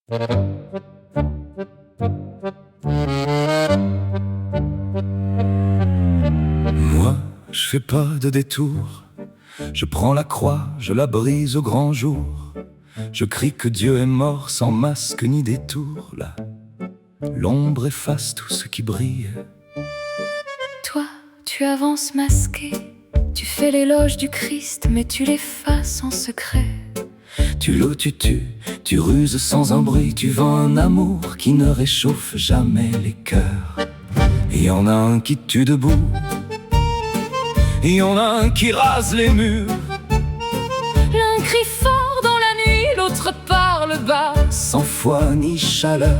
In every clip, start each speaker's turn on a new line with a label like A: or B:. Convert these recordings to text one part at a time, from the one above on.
A: Moi, je fais pas de détour. Je prends la croix, je la brise au grand jour. Je crie que Dieu est mort sans masque ni détour. Là, l'ombre efface tout ce qui brille.
B: Toi, tu avances masqué. Tu fais l'éloge du Christ, mais tu l'effaces en secret.
A: Tu loues, tu tues, tu ruses sans un bruit. Tu vends un amour qui ne réchauffe jamais les cœurs. Et y en a un qui tue debout, et y en a un qui rase les murs.
B: L'un crie fort dans la nuit, l'autre parle bas,
A: sans foi ni chaleur.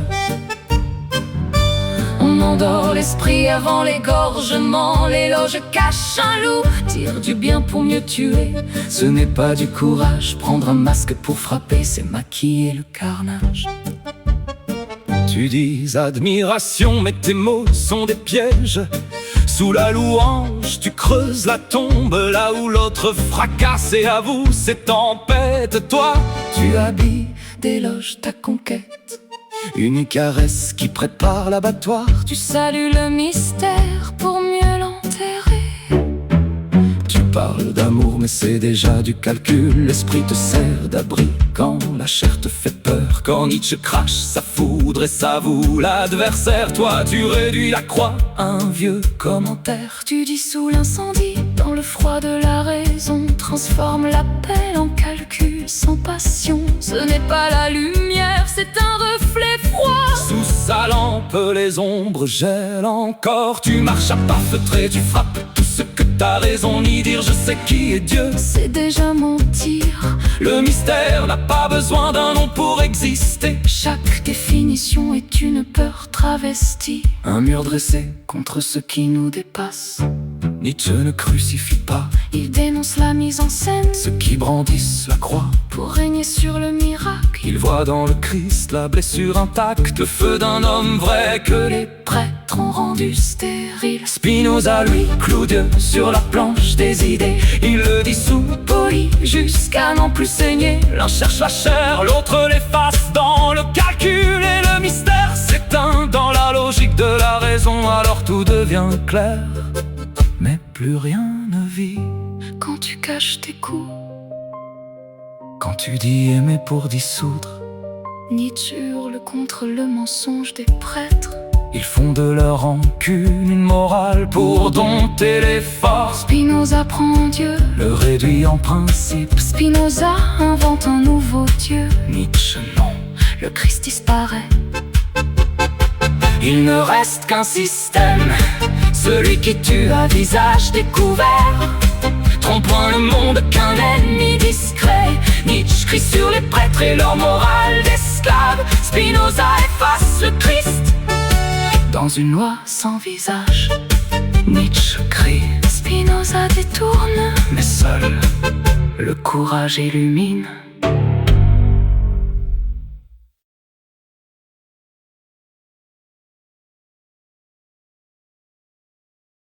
B: On endort l'esprit avant l'égorgement. L'éloge cache un loup, tire du bien pour mieux tuer.
A: Ce n'est pas du courage, prendre un masque pour frapper, c'est maquiller le carnage. Tu dis admiration, mais tes mots sont des pièges. Sous la louange, tu creuses la tombe, là où l'autre fracasse et avoue ses tempêtes. Toi,
B: tu habilles d'éloges ta conquête,
A: une caresse qui prépare l'abattoir.
B: Tu salues le mystère pour mieux l'enterrer.
A: Tu parles d'amour mais c'est déjà du calcul. L'esprit te sert d'abri quand la chair te fait peur. Quand Nietzsche crache sa foudre et s'avoue l'adversaire. Toi tu réduis la croix à un vieux commentaire.
B: Tu dissous l'incendie dans le froid de la raison. Transforme l'appel en calcul sans passion. Ce n'est pas la lumière, c'est un reflet froid.
A: Sous sa lampe les ombres gèlent encore. Tu marches à pas feutrés, tu frappes tout ce que t'as raison ni dire. Je sais qui est Dieu,
B: c'est déjà mentir.
A: Le mystère n'a pas besoin d'un nom pour exister.
B: Chaque définition est une peur travestie.
A: Un mur dressé contre ce qui nous dépasse. Nietzsche ne crucifie pas,
B: il dénonce la mise en scène.
A: Ceux qui brandissent la croix
B: pour régner sur le miracle.
A: Il voit dans le Christ la blessure intacte, le feu d'un homme vrai que les
B: prêtres ont rendu stérile.
A: Spinoza lui cloue Dieu sur la planche des idées. Il le dissout poli jusqu'à n'en plus saigner. L'un cherche la chair, l'autre l'efface dans le calcul. Et le mystère s'éteint dans la logique de la raison. Alors tout devient clair, mais plus rien ne vit.
B: Quand tu caches tes coups,
A: quand tu dis aimer pour dissoudre,
B: Nietzsche hurle contre le mensonge des prêtres.
A: Ils font de leur rancune une morale pour dompter les forces.
B: Spinoza prend Dieu,
A: le réduit en principe.
B: Spinoza invente un nouveau Dieu.
A: Nietzsche non,
B: le Christ disparaît.
A: Il ne reste qu'un système, celui qui tue à visage découvert. Trompant le monde qu'un ennemi discret. Nietzsche crie sur les prêtres et leur morale d'esclaves. Spinoza efface le Christ dans une loi sans visage. Nietzsche crie,
B: Spinoza détourne,
A: mais seul le courage illumine.